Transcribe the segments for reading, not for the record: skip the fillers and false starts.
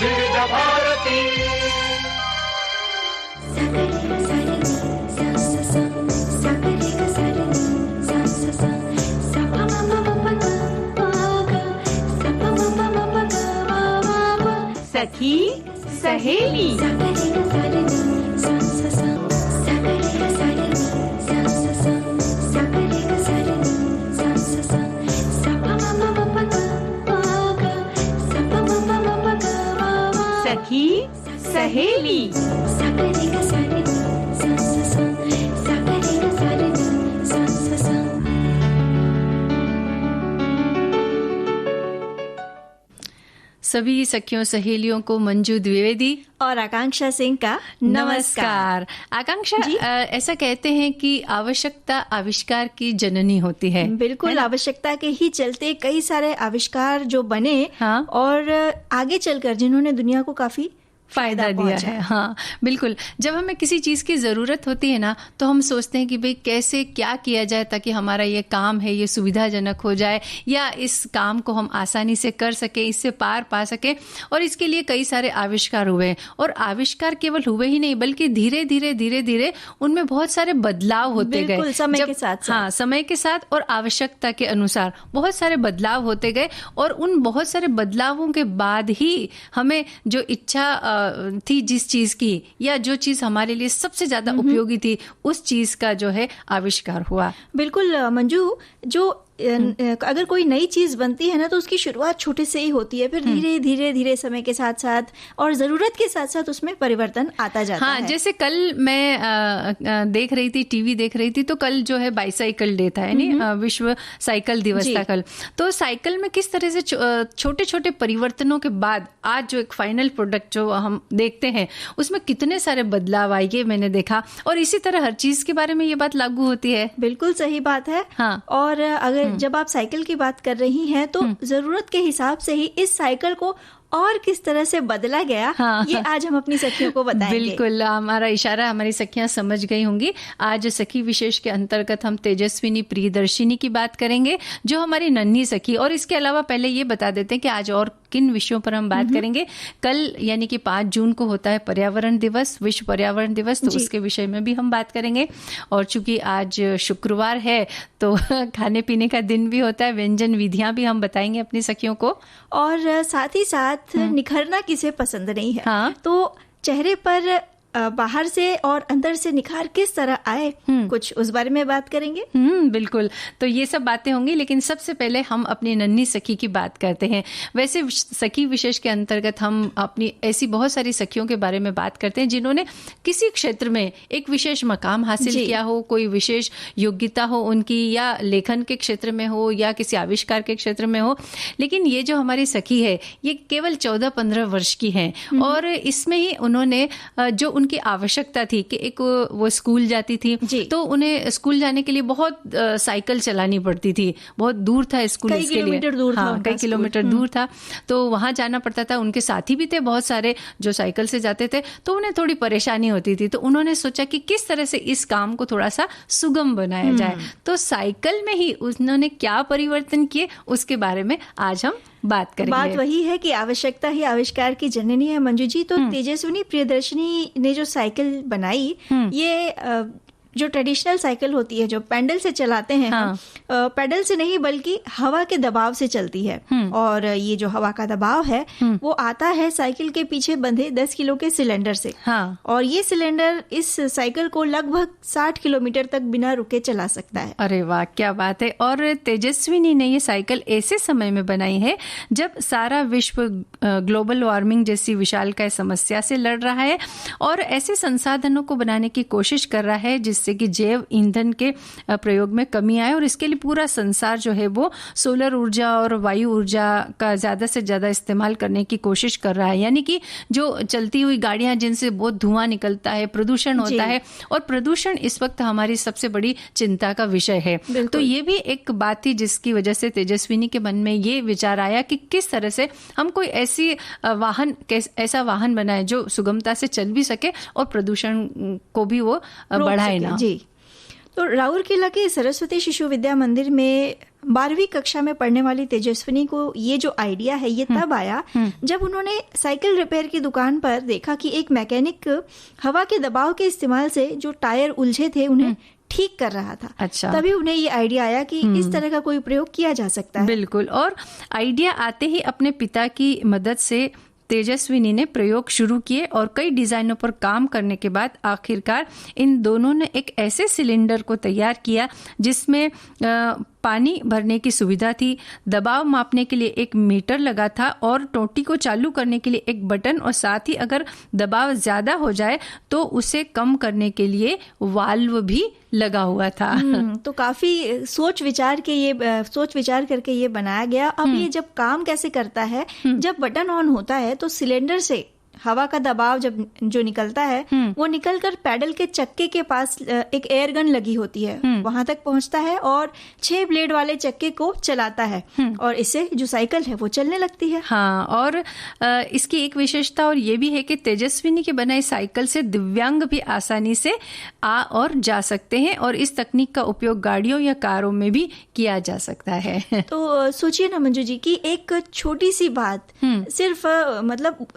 विविध भारती सखी सहेली। सखी सहेली। सभी सखियों सहेलियों को मंजू द्विवेदी और आकांक्षा सिंह का नमस्कार। आकांक्षा, ऐसा कहते हैं कि आवश्यकता आविष्कार की जननी होती है। बिल्कुल, आवश्यकता के ही चलते कई सारे आविष्कार जो बने, हाँ, और आगे चलकर जिन्होंने दुनिया को काफी फायदा दिया है। हाँ बिल्कुल, जब हमें किसी चीज की जरूरत होती है ना, तो हम सोचते हैं कि भाई कैसे क्या किया जाए ताकि हमारा ये काम है ये सुविधाजनक हो जाए, या इस काम को हम आसानी से कर सके, इससे पार पा सके। और इसके लिए कई सारे आविष्कार हुए, और आविष्कार केवल हुए ही नहीं बल्कि धीरे धीरे उनमें बहुत सारे बदलाव होते गए समय के साथ। हाँ, समय के साथ और आवश्यकता के अनुसार बहुत सारे बदलाव होते गए, और उन बहुत सारे बदलावों के बाद ही हमें जो इच्छा थी जिस चीज की, या जो चीज हमारे लिए सबसे ज्यादा उपयोगी थी, उस चीज का जो है आविष्कार हुआ। बिल्कुल मंजू, जो अगर कोई नई चीज बनती है ना, तो उसकी शुरुआत छोटे से ही होती है, फिर धीरे धीरे समय के साथ साथ और जरूरत के साथ साथ उसमें परिवर्तन आता जाता है। जैसे कल मैं देख रही थी, टीवी देख रही थी, तो कल जो है बाईसाइकिल डे था, यानी विश्व साइकिल दिवस था कल। तो साइकिल में किस तरह से छोटे छोटे परिवर्तनों के बाद आज जो एक फाइनल प्रोडक्ट जो हम देखते हैं, उसमें कितने सारे बदलाव आए, ये मैंने देखा। और इसी तरह हर चीज के बारे में ये बात लागू होती है। बिल्कुल सही बात है। हाँ, और अगर जब आप साइकिल की बात कर रही हैं, तो जरूरत के हिसाब से ही इस साइकिल को और किस तरह से बदला गया, ये आज हम अपनी सखियों को बताएंगे। बिल्कुल, हमारा इशारा हमारी सखियां समझ गई होंगी। आज सखी विशेष के अंतर्गत हम तेजस्विनी प्रियदर्शिनी की बात करेंगे, जो हमारी नन्ही सखी। और इसके अलावा पहले ये बता देते हैं कि आज और किन विषयों पर हम बात करेंगे। कल यानी कि 5 जून को होता है पर्यावरण दिवस, विश्व पर्यावरण दिवस, तो उसके विषय में भी हम बात करेंगे। और चूंकि आज शुक्रवार है, तो खाने पीने का दिन भी होता है, व्यंजन विधियां भी हम बताएंगे अपनी सखियों को। और साथ ही साथ निखरना किसे पसंद नहीं है, हाँ, तो चेहरे पर बाहर से और अंदर से निखार किस तरह आए, कुछ उस बारे में बात करेंगे। बिल्कुल, तो ये सब बातें होंगी, लेकिन सबसे पहले हम अपनी नन्ही सखी की बात करते हैं। वैसे सखी विशेष के अंतर्गत हम अपनी ऐसी बहुत सारी सखियों के बारे में बात करते हैं जिन्होंने किसी क्षेत्र में एक विशेष मकाम हासिल किया हो, कोई विशेष योग्यता हो उनकी, या लेखन के क्षेत्र में हो या किसी आविष्कार के क्षेत्र में हो। लेकिन ये जो हमारी सखी है, ये केवल 14-15 वर्ष की है, और इसमें ही उन्होंने जो उनकी आवश्यकता थी कि एक वो स्कूल जाती थी, तो उन्हें स्कूल जाने के लिए बहुत साइकिल चलानी पड़ती थी, बहुत दूर था स्कूल, कई किलोमीटर दूर था, कई किलोमीटर दूर था, तो वहां जाना पड़ता था। उनके साथी भी थे बहुत सारे जो साइकिल से जाते थे, तो उन्हें थोड़ी परेशानी होती थी। तो उन्होंने सोचा कि किस तरह से इस काम को थोड़ा सा सुगम बनाया जाए। तो साइकिल में ही उन्होंने क्या परिवर्तन किए, उसके बारे में आज हम बात करेंगे। बात वही है कि आवश्यकता ही आविष्कार की जननी है मंजू जी। तो तेजस्विनी प्रियदर्शिनी ने जो साइकिल बनाई, ये जो ट्रेडिशनल साइकिल होती है जो पैडल से चलाते हैं, पैडल से नहीं बल्कि हवा के दबाव से चलती है। और ये जो हवा का दबाव है वो आता है साइकिल के पीछे बंधे 10 किलो के सिलेंडर से। और ये सिलेंडर इस साइकिल को लगभग 60 किलोमीटर तक बिना रुके चला सकता है। अरे वाह, क्या बात है। और तेजस्विनी ने ये साइकिल ऐसे समय में बनाई है जब सारा विश्व ग्लोबल वार्मिंग जैसी विशालकाय समस्या से लड़ रहा है, और ऐसे संसाधनों को बनाने की कोशिश कर रहा है जिससे कि जैव ईंधन के प्रयोग में कमी आए। और इसके लिए पूरा संसार जो है वो सोलर ऊर्जा और वायु ऊर्जा का ज्यादा से ज्यादा इस्तेमाल करने की कोशिश कर रहा है। यानी कि जो चलती हुई गाड़ियां जिनसे बहुत धुआं निकलता है, प्रदूषण होता है, और प्रदूषण इस वक्त हमारी सबसे बड़ी चिंता का विषय है। तो ये भी एक बात थी जिसकी वजह से तेजस्विनी के मन में ये विचार आया कि किस तरह से हम कोई ऐसा वाहन बनाए जो सुगमता से चल भी सके और प्रदूषण को भी वो बढ़ाए ना। जी, तो राउरकेला के सरस्वती शिशु विद्या मंदिर में 12वीं कक्षा में पढ़ने वाली तेजस्विनी को ये जो आइडिया है ये तब आया जब उन्होंने साइकिल रिपेयर की दुकान पर देखा कि एक मैकेनिक हवा के दबाव के इस्तेमाल से जो टायर उलझे थे उन्हें ठीक कर रहा था। अच्छा। तभी उन्हें ये आइडिया आया कि इस तरह का कोई प्रयोग किया जा सकता है। बिल्कुल, और आइडिया आते ही अपने पिता की मदद से तेजस्विनी ने प्रयोग शुरू किए और कई डिजाइनों पर काम करने के बाद आखिरकार इन दोनों ने एक ऐसे सिलेंडर को तैयार किया जिसमें पानी भरने की सुविधा थी, दबाव मापने के लिए एक मीटर लगा था और टोटी को चालू करने के लिए एक बटन, और साथ ही अगर दबाव ज्यादा हो जाए तो उसे कम करने के लिए वाल्व भी लगा हुआ था। तो काफी सोच विचार करके ये बनाया गया। अब ये जब काम कैसे करता है, जब बटन ऑन होता है तो सिलेंडर से हवा का दबाव जो निकलता है वो निकलकर पैडल के चक्के के पास एक एयर गन लगी होती है, वहां तक पहुंचता है और 6 ब्लेड वाले चक्के को चलाता है और इससे जो साइकिल है वो चलने लगती है। हाँ, और इसकी एक विशेषता और ये भी है कि तेजस्विनी की बनाई साइकिल से दिव्यांग भी आसानी से आ और जा सकते हैं और इस तकनीक का उपयोग गाड़ियों या कारों में भी किया जा सकता है। तो सोचिए ना मंजू जी की एक छोटी सी बात सिर्फ मतलब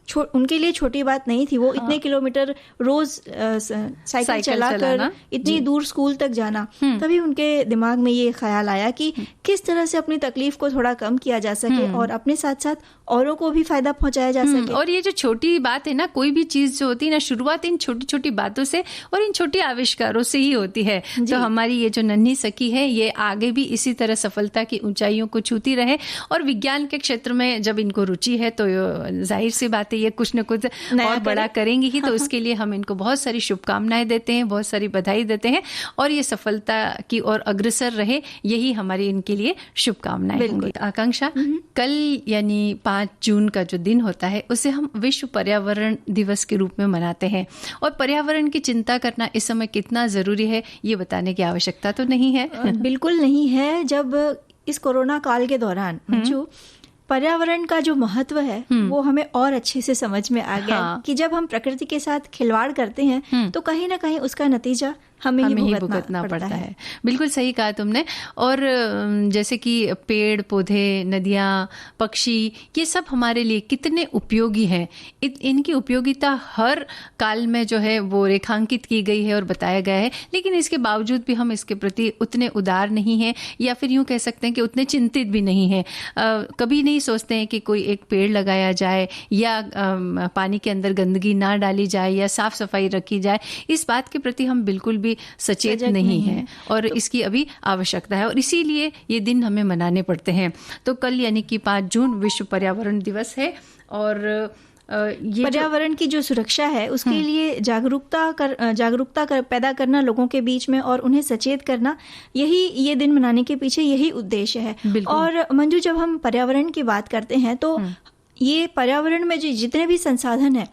उनके लिए छोटी बात नहीं थी। वो इतने किलोमीटर रोज साइकिल चलाकर इतनी दूर स्कूल तक जाना, तभी उनके दिमाग में ये ख्याल आया कि किस तरह से अपनी तकलीफ को थोड़ा कम किया जा सके और अपने साथ साथ औरों को भी फायदा पहुंचाया जा सके। और ये जो छोटी बात है ना, कोई भी चीज जो होती है ना, शुरुआत इन छोटी छोटी बातों से और इन छोटे आविष्कारों से ही होती है। तो हमारी ये जो नन्ही सखी है ये आगे भी इसी तरह सफलता की ऊंचाइयों को छूती रहे। और विज्ञान के क्षेत्र में जब इनको रुचि है तो जाहिर सी बात है ये कुछ न कुछ और बड़ा करेंगी ही। तो इसके लिए हम इनको बहुत सारी शुभकामनाएं देते हैं, बहुत सारी बधाई देते हैं और ये सफलता की ओर अग्रसर रहे, यही हमारी इनके लिए शुभकामनाएं होंगी। आकांक्षा, कल यानी 5 जून का जो दिन होता है उसे हम विश्व पर्यावरण दिवस के रूप में मनाते हैं और पर्यावरण की चिंता करना इस समय कितना जरूरी है ये बताने की आवश्यकता तो नहीं है। बिल्कुल नहीं है। जब इस कोरोना काल के दौरान जो पर्यावरण का जो महत्व है वो हमें और अच्छे से समझ में आ गया कि जब हम प्रकृति के साथ खिलवाड़ करते हैं तो कहीं ना कहीं उसका नतीजा हमें ही भुगतना पड़ता है। बिल्कुल सही कहा तुमने। और जैसे कि पेड़ पौधे, नदियाँ, पक्षी, ये सब हमारे लिए कितने उपयोगी हैं। इनकी उपयोगिता हर काल में जो है वो रेखांकित की गई है और बताया गया है, लेकिन इसके बावजूद भी हम इसके प्रति उतने उदार नहीं हैं या फिर यूं कह सकते हैं कि उतने चिंतित भी नहीं हैं। कभी नहीं सोचते हैं कि कोई एक पेड़ लगाया जाए या पानी के अंदर गंदगी ना डाली जाए या साफ सफाई रखी जाए। इस बात के प्रति हम बिल्कुल भी सचेत नहीं है और इसकी अभी आवश्यकता है और इसीलिए ये दिन हमें मनाने पड़ते हैं। तो कल यानी कि 5 जून विश्व पर्यावरण दिवस है और ये पर्यावरण की जो सुरक्षा है उसके लिए जागरूकता पैदा करना लोगों के बीच में और उन्हें सचेत करना, यही ये दिन मनाने के पीछे यही उद्देश्य है। और मंजू, जब हम पर्यावरण की बात करते हैं तो ये पर्यावरण में जो जितने भी संसाधन है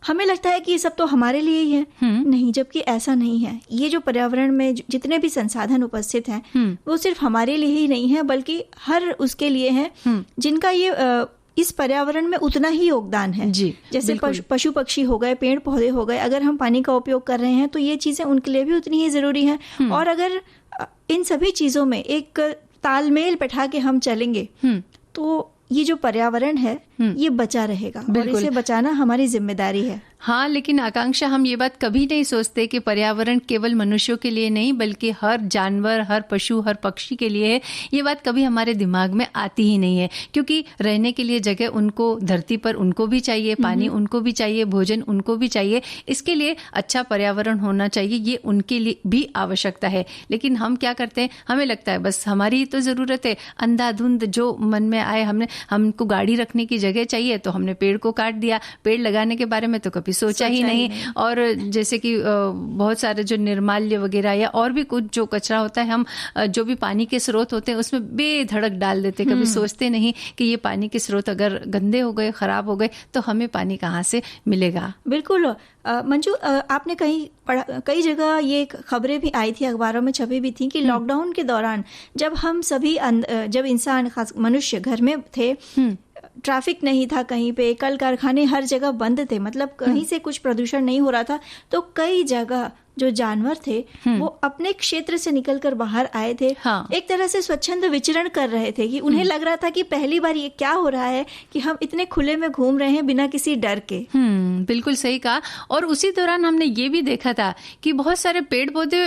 हमें लगता है कि ये सब तो हमारे लिए ही है, नहीं, जबकि ऐसा नहीं है। ये जो पर्यावरण में जितने भी संसाधन उपस्थित हैं वो सिर्फ हमारे लिए ही नहीं है बल्कि हर उसके लिए है जिनका ये इस पर्यावरण में उतना ही योगदान है। जैसे पशु पक्षी हो गए, पेड़ पौधे हो गए, अगर हम पानी का उपयोग कर रहे हैं तो ये चीजें उनके लिए भी उतनी ही जरूरी है। और अगर इन सभी चीजों में एक तालमेल बैठा के हम चलेंगे तो ये जो पर्यावरण है ये बचा रहेगा और इसे बचाना हमारी जिम्मेदारी है। हाँ, लेकिन आकांक्षा, हम ये बात कभी नहीं सोचते कि पर्यावरण केवल मनुष्यों के लिए नहीं बल्कि हर जानवर, हर पशु, हर पक्षी के लिए है। ये बात कभी हमारे दिमाग में आती ही नहीं है क्योंकि रहने के लिए जगह उनको धरती पर उनको भी चाहिए, पानी उनको भी चाहिए, भोजन उनको भी चाहिए। इसके लिए अच्छा पर्यावरण होना चाहिए, ये उनके लिए भी आवश्यकता है। लेकिन हम क्या करते हैं, हमें लगता है बस हमारी ही तो जरूरत है, अंधाधुंध जो मन में आए, हमको गाड़ी रखने की जगह चाहिए तो हमने पेड़ को काट दिया। पेड़ लगाने के बारे में तो कभी सोचा ही नहीं। और जैसे कि बहुत सारे जो निर्माल्य वगैरह या और भी कुछ जो कचरा होता है, हम जो भी पानी के स्रोत होते हैं उसमें बेधड़क डाल देते, कभी सोचते नहीं कि ये पानी के स्रोत अगर गंदे हो गए, खराब हो गए तो हमें पानी कहाँ से मिलेगा। बिल्कुल मंजू, आपने कई जगह ये खबरें भी आई थी, अखबारों में छपी भी थी कि लॉकडाउन के दौरान जब हम सभी जब इंसान, खास मनुष्य घर में थे, ट्रैफिक नहीं था कहीं पे, कल कारखाने हर जगह बंद थे, मतलब कहीं से कुछ प्रदूषण नहीं हो रहा था, तो कई जगह जो जानवर थे वो अपने क्षेत्र से निकलकर बाहर आए थे। हाँ। एक तरह से स्वच्छंद विचरण कर रहे थे कि उन्हें लग रहा था कि पहली बार ये क्या हो रहा है कि हम इतने खुले में घूम रहे हैं बिना किसी डर के। बिल्कुल सही कहा। और उसी दौरान हमने ये भी देखा था कि बहुत सारे पेड़ पौधे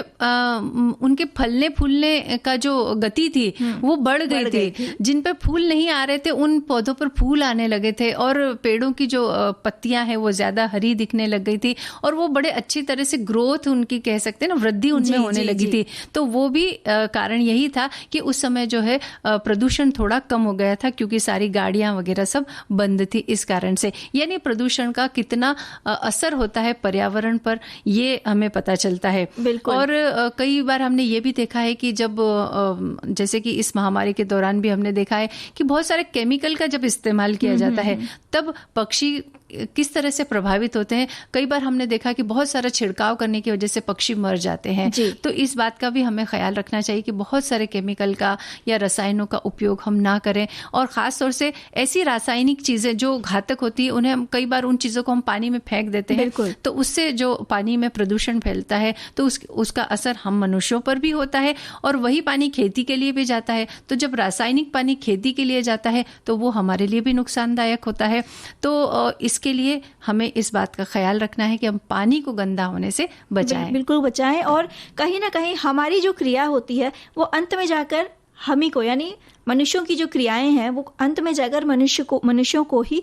उनके फलने फूलने का जो गति थी वो बढ़ गई थी। जिन पे फूल नहीं आ रहे थे उन पौधों पर फूल आने लगे थे और पेड़ों की जो पत्तियां हैं वो ज्यादा हरी दिखने लग गई थी और वो बड़े अच्छी तरह से ग्रोथ उनकी कह सकते हैं ना, वृद्धि उनमें होने लगी थी। तो वो भी कारण यही था कि उस समय जो है प्रदूषण थोड़ा कम हो गया था क्योंकि सारी गाड़ियां वगैरह सब बंद थी इस कारण से। यानी प्रदूषण का कितना असर होता है पर्यावरण पर ये हमें पता चलता है। बिल्कुल। और कई बार हमने ये भी देखा है कि जब जैसे कि इस महामारी के दौरान भी हमने देखा है कि बहुत सारे केमिकल का जब इस्तेमाल किया जाता है तब पक्षी किस तरह से प्रभावित होते हैं। कई बार हमने देखा कि बहुत सारा छिड़काव करने की वजह से पक्षी मर जाते हैं। तो इस बात का भी हमें ख्याल रखना चाहिए कि बहुत सारे केमिकल का या रसायनों का उपयोग हम ना करें और खास तौर से ऐसी रासायनिक चीजें जो घातक होती है उन्हें हम कई बार उन चीजों को हम पानी में फेंक देते हैं। तो उससे जो पानी में प्रदूषण फैलता है तो उसका असर हम मनुष्यों पर भी होता है और वही पानी खेती के लिए भी जाता है। तो जब रासायनिक पानी खेती के लिए जाता है तो वो हमारे लिए भी नुकसानदायक होता है। तो इसके लिए हमें इस बात का ख्याल रखना है कि हम पानी को गंदा होने से बचाएं। बिल्कुल बचाएं। और कहीं ना कहीं हमारी जो क्रिया होती है वो अंत में जाकर हम ही को, यानी मनुष्यों की जो क्रियाएं हैं वो अंत में जाकर मनुष्यों को ही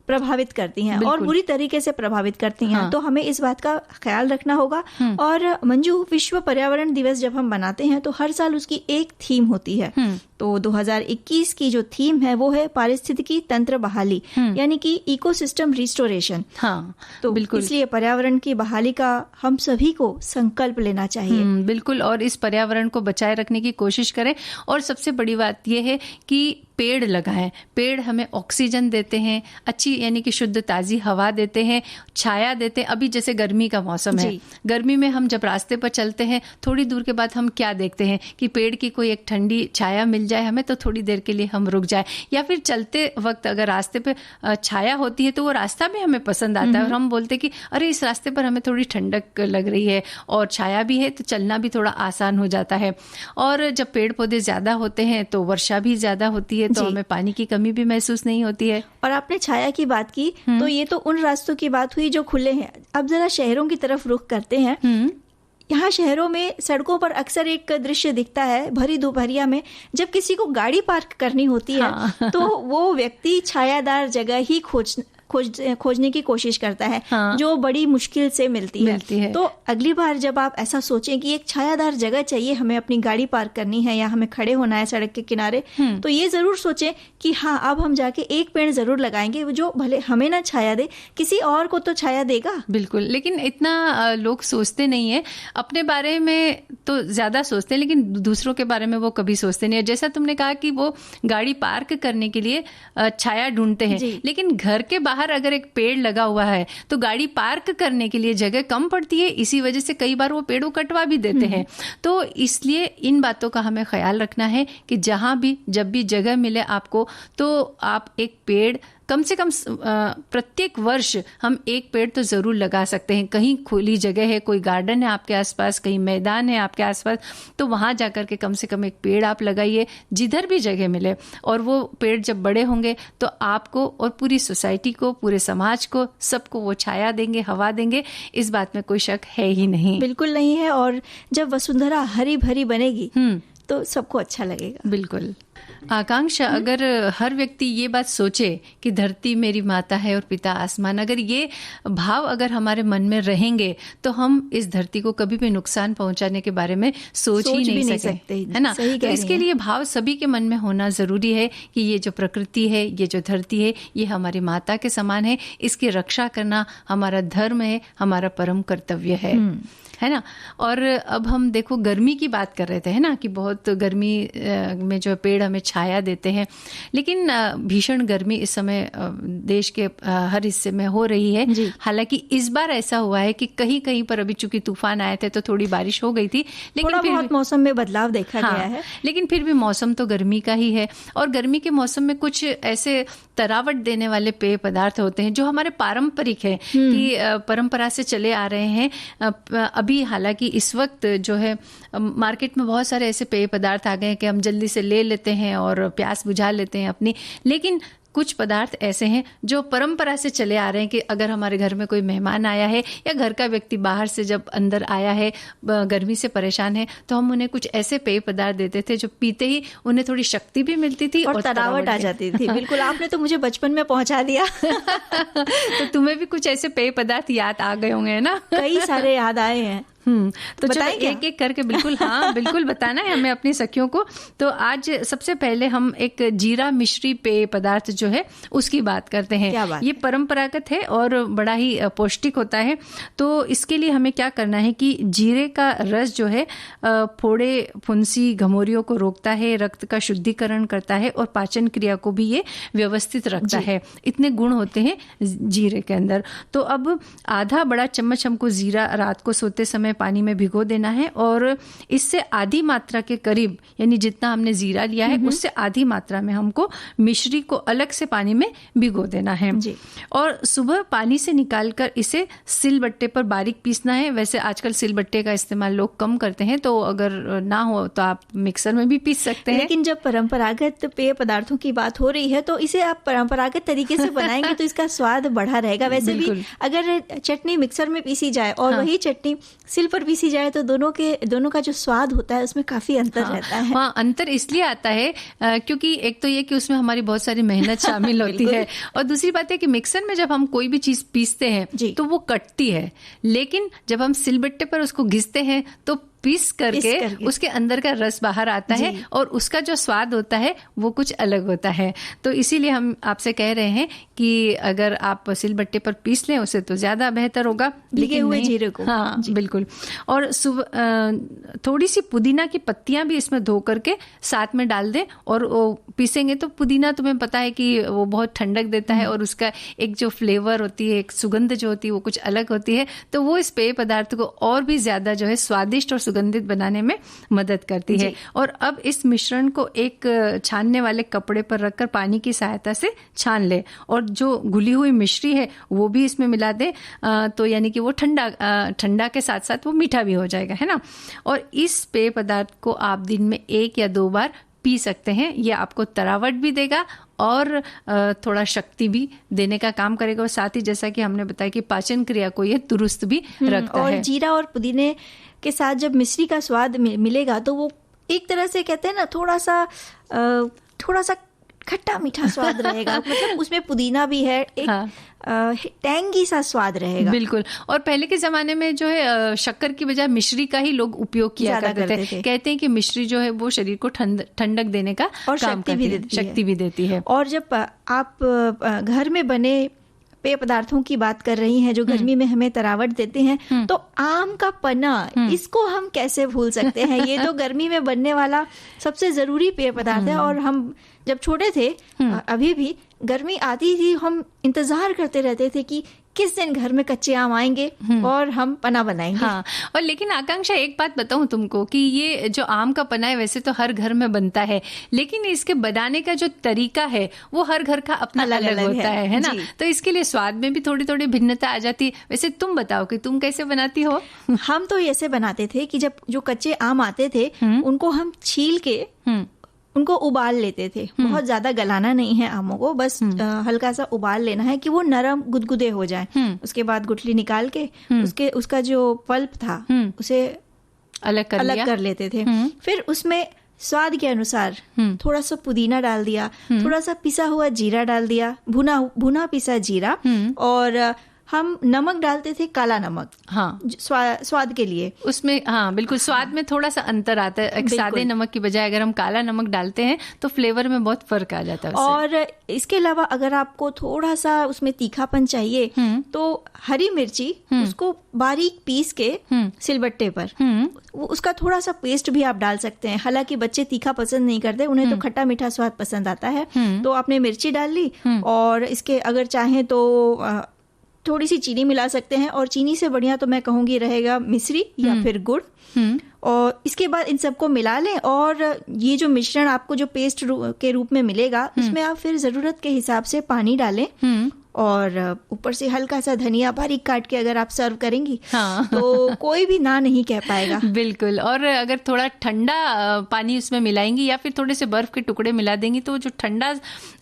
प्रभावित करती हैं और बुरी तरीके से प्रभावित करती हैं। हाँ। तो हमें इस बात का ख्याल रखना होगा। और मंजू, विश्व पर्यावरण दिवस जब हम मनाते हैं तो हर साल उसकी एक थीम होती है। तो 2021 की जो थीम है वो है पारिस्थितिकी तंत्र बहाली, यानी कि इकोसिस्टम रिस्टोरेशन। हाँ, तो बिल्कुल इसलिए पर्यावरण की बहाली का हम सभी को संकल्प लेना चाहिए। बिल्कुल। और इस पर्यावरण को बचाए रखने की कोशिश करें। और सबसे बड़ी बात यह है कि पेड़ लगाएं। पेड़ हमें ऑक्सीजन देते हैं, अच्छी यानी कि शुद्ध ताजी हवा देते हैं, छाया देते हैं। अभी जैसे गर्मी का मौसम है, गर्मी में हम जब रास्ते पर चलते हैं थोड़ी दूर के बाद हम क्या देखते हैं कि पेड़ की कोई एक ठंडी छाया मिल जाए हमें तो थोड़ी देर के लिए हम रुक जाए। या फिर चलते वक्त अगर रास्ते पे छाया होती है तो वो रास्ता भी हमें पसंद आता है और हम बोलते कि अरे इस रास्ते पर हमें थोड़ी ठंडक लग रही है और छाया भी है तो चलना भी थोड़ा आसान हो जाता है। और जब पेड़ पौधे ज्यादा होते हैं तो वर्षा भी ज्यादा होती है तो हमें पानी की कमी भी महसूस नहीं होती है। और आपने छाया की बात की तो ये तो उन रास्तों की बात हुई जो खुले हैं। अब जरा शहरों की तरफ रुख करते हैं। यहाँ शहरों में सड़कों पर अक्सर एक दृश्य दिखता है भरी दोपहरिया में, जब किसी को गाड़ी पार्क करनी होती है तो वो व्यक्ति छायादार जगह ही खोजने की कोशिश करता है। हाँ। जो बड़ी मुश्किल से मिलती है। तो अगली बार जब आप ऐसा सोचें कि एक छायादार जगह चाहिए, हमें अपनी गाड़ी पार्क करनी है या हमें खड़े होना है सड़क के किनारे, तो ये जरूर सोचें कि हाँ अब हम जाके एक पेड़ जरूर लगाएंगे जो भले हमें ना छाया दे, किसी और को तो छाया देगा। बिल्कुल। लेकिन इतना लोग सोचते नहीं है। अपने बारे में तो ज्यादा सोचते हैं लेकिन दूसरों के बारे में वो कभी सोचते नहीं है। जैसा तुमने कहा कि वो गाड़ी पार्क करने के लिए छाया ढूंढते हैं, लेकिन घर के बाहर अगर एक पेड़ लगा हुआ है तो गाड़ी पार्क करने के लिए जगह कम पड़ती है। इसी वजह से कई बार वो पेड़ को कटवा भी देते हैं। तो इसलिए इन बातों का हमें ख्याल रखना है कि जहां भी जब भी जगह मिले आपको तो आप एक पेड़ कम से कम प्रत्येक वर्ष हम एक पेड़ तो जरूर लगा सकते हैं। कहीं खुली जगह है, कोई गार्डन है आपके आसपास, कहीं मैदान है आपके आसपास, तो वहां जाकर के कम से कम एक पेड़ आप लगाइए जिधर भी जगह मिले। और वो पेड़ जब बड़े होंगे तो आपको और पूरी सोसाइटी को, पूरे समाज को, सबको वो छाया देंगे, हवा देंगे। इस बात में कोई शक है ही नहीं। बिल्कुल नहीं है। और जब वसुंधरा हरी भरी बनेगी तो सबको अच्छा लगेगा। बिल्कुल। आकांक्षा, अगर हर व्यक्ति ये बात सोचे कि धरती मेरी माता है और पिता आसमान, अगर ये भाव अगर हमारे मन में रहेंगे तो हम इस धरती को कभी भी नुकसान पहुंचाने के बारे में सोच ही नहीं सकते, है ना। तो इसके लिए भाव सभी के मन में होना जरूरी है कि ये जो प्रकृति है, ये जो धरती है, ये हमारी माता के समान है। इसकी रक्षा करना हमारा धर्म है, हमारा परम कर्तव्य है ना। और अब हम देखो गर्मी की बात कर रहे थे, है ना, कि बहुत गर्मी में जो पेड़ हमें छाया देते हैं। लेकिन भीषण गर्मी इस समय देश के हर हिस्से में हो रही है। हालांकि इस बार ऐसा हुआ है कि कहीं कहीं पर अभी चूंकि तूफान आए थे तो थोड़ी बारिश हो गई थी, लेकिन थोड़ा बहुत मौसम में बदलाव देखा गया है। लेकिन फिर भी मौसम तो गर्मी का ही है। और गर्मी के मौसम में कुछ ऐसे तरावट देने वाले पेय पदार्थ होते हैं जो हमारे पारंपरिक है, कि परंपरा से चले आ रहे हैं। अभी हालांकि इस वक्त जो है मार्केट में बहुत सारे ऐसे पेय पदार्थ आ गए हैं कि हम जल्दी से ले लेते हैं और प्यास बुझा लेते हैं अपनी। लेकिन कुछ पदार्थ ऐसे हैं जो परंपरा से चले आ रहे हैं कि अगर हमारे घर में कोई मेहमान आया है या घर का व्यक्ति बाहर से जब अंदर आया है, गर्मी से परेशान है, तो हम उन्हें कुछ ऐसे पेय पदार्थ देते थे जो पीते ही उन्हें थोड़ी शक्ति भी मिलती थी और तरावट आ जाती थी। बिल्कुल, आपने तो मुझे बचपन में पहुंचा दिया। तो तुम्हें भी कुछ ऐसे पेय पदार्थ याद आ गए होंगे ना? कई सारे याद आए हैं। तो चलो एक एक करके बिल्कुल बिल्कुल बताना है हमें अपनी सखियों को। तो आज सबसे पहले हम एक जीरा मिश्री पेय पदार्थ जो है उसकी बात करते हैं। ये परंपरागत है और बड़ा ही पौष्टिक होता है। तो इसके लिए हमें क्या करना है कि जीरे का रस जो है फोड़े, फुंसी, घमौरियों को रोकता है, रक्त का शुद्धिकरण करता है और पाचन क्रिया को भी ये व्यवस्थित रखता है। इतने गुण होते हैं जीरे के अंदर। तो अब आधा बड़ा चम्मच हमको जीरा रात को सोते समय पानी में भिगो देना है और इससे आधी मात्रा के करीब, यानी जितना हमने जीरा लिया है उससे आधी मात्रा में हमको मिश्री को अलग से पानी में भिगो देना है। और सुबह पानी से निकालकर इसे सिलबट्टे पर बारीक पीसना है। वैसे आजकल सिलबट्टे का इस्तेमाल लोग कम करते हैं, तो अगर ना हो तो आप मिक्सर में भी पीस सकते हैं। लेकिन जब परंपरागत पेय पदार्थों की बात हो रही है तो इसे आप परंपरागत तरीके से बनाएंगे तो इसका स्वाद बढ़ा रहेगा। वैसे भी अगर चटनी मिक्सर में पीसी जाए और वही चटनी सिल पर पीसी जाए तो दोनों का जो स्वाद होता है उसमें काफी अंतर रहता है। हाँ, अंतर इसलिए आता है क्योंकि एक तो ये कि उसमें हमारी बहुत सारी मेहनत शामिल होती है, और दूसरी बात है कि मिक्सर में जब हम कोई भी चीज पीसते हैं तो वो कटती है, लेकिन जब हम सिलबट्टे पर उसको घिसते हैं तो पीस करके उसके अंदर का रस बाहर आता है और उसका जो स्वाद होता है वो कुछ अलग होता है। तो इसीलिए हम आपसे कह रहे हैं कि अगर आप सिलबट्टे पर पीस लें उसे तो ज्यादा बेहतर होगा भीगे हुए जीरे को। हाँ बिल्कुल। और थोड़ी सी पुदीना की पत्तियां भी इसमें धो करके साथ में डाल दें और वो पीसेंगे तो पुदीना तुम्हें पता है कि वो बहुत ठंडक देता है और उसका एक जो फ्लेवर होती है, एक सुगंध जो होती है वो कुछ अलग होती है। तो वो इस पेय पदार्थ को और भी ज्यादा जो है स्वादिष्ट और सुगंधित बनाने में मदद करती है। और अब इस मिश्रण को एक छानने वाले कपड़े पर रखकर पानी की सहायता से छान ले और जो घुली हुई मिश्री है वो भी इसमें मिला दे, तो यानी कि वो ठंडा के साथ साथ वो मीठा भी हो जाएगा, है ना। और इस पेय पदार्थ को आप दिन में 1 या 2 बार पी सकते हैं। ये आपको तरावट भी देगा और थोड़ा शक्ति भी देने का काम करेगा, और साथ ही जैसा कि हमने बताया कि पाचन क्रिया को ये दुरुस्त भी रखता है। और जीरा और पुदीने के साथ जब मिश्री का स्वाद मिलेगा तो वो एक तरह से कहते हैं ना थोड़ा सा खट्टा मीठा स्वाद रहेगा। मतलब उसमें पुदीना भी है, एक टैंगी सा स्वाद रहेगा। बिल्कुल। और पहले के जमाने में जो है शक्कर की बजाय मिश्री का ही लोग उपयोग किया करते थे। कहते हैं कि मिश्री जो है वो शरीर को ठंडक देने का और काम शक्ति भी देती है। और जब आप घर में बने पेय पदार्थों की बात कर रही हैं जो गर्मी में हमें तरावट देते हैं, तो आम का पन्ना, इसको हम कैसे भूल सकते हैं। ये तो गर्मी में बनने वाला सबसे जरूरी पेय पदार्थ है। और हम जब छोटे थे, अभी भी गर्मी आती थी, हम इंतजार करते रहते थे कि किस दिन घर में कच्चे आम आएंगे और हम पना बनाएंगे। हाँ। और लेकिन आकांक्षा एक बात बताऊं तुमको कि ये जो आम का पना है वैसे तो हर घर में बनता है, लेकिन इसके बनाने का जो तरीका है वो हर घर का अपना अलग होता है ना। तो इसके लिए स्वाद में भी थोड़ी थोड़ी भिन्नता आ जाती है। वैसे तुम बताओ कि तुम कैसे बनाती हो? हम तो ऐसे बनाते थे कि जब जो कच्चे आम आते थे उनको हम छील के उनको उबाल लेते थे। बहुत ज्यादा गलाना नहीं है आमों को, बस हल्का सा उबाल लेना है कि वो नरम गुदगुदे हो जाए। उसके बाद गुठली निकाल के उसका जो पल्प था उसे अलग कर लेते थे। फिर उसमें स्वाद के अनुसार थोड़ा सा पुदीना डाल दिया, थोड़ा सा पिसा हुआ जीरा डाल दिया, भुना पिसा जीरा, और हम नमक डालते थे, काला नमक, हाँ, स्वाद के लिए उसमें, हाँ बिल्कुल, स्वाद में थोड़ा सा अंतर आता है। एक सादे नमक की बजाय अगर हम काला नमक डालते हैं तो फ्लेवर में बहुत फर्क आ जाता है उससे। और इसके अलावा अगर आपको थोड़ा सा उसमें तीखापन चाहिए तो हरी मिर्ची उसको बारीक पीस के सिलबट्टे पर उसका थोड़ा सा पेस्ट भी आप डाल सकते हैं। हालांकि बच्चे तीखा पसंद नहीं करते, उन्हें तो खट्टा मीठा स्वाद पसंद आता है। तो आपने मिर्ची डाल ली और इसके अगर चाहें तो थोड़ी सी चीनी मिला सकते हैं, और चीनी से बढ़िया तो मैं कहूँगी रहेगा मिश्री या फिर गुड़। और इसके बाद इन सबको मिला लें, और ये जो मिश्रण आपको जो पेस्ट के रूप में मिलेगा उसमें आप फिर जरूरत के हिसाब से पानी डालें, और ऊपर से हल्का सा धनिया बारीक काट के अगर आप सर्व करेंगी तो कोई भी ना नहीं कह पाएगा। बिल्कुल। और अगर थोड़ा ठंडा पानी उसमें मिलाएंगी या फिर थोड़े से बर्फ के टुकड़े मिला देंगी तो जो ठंडा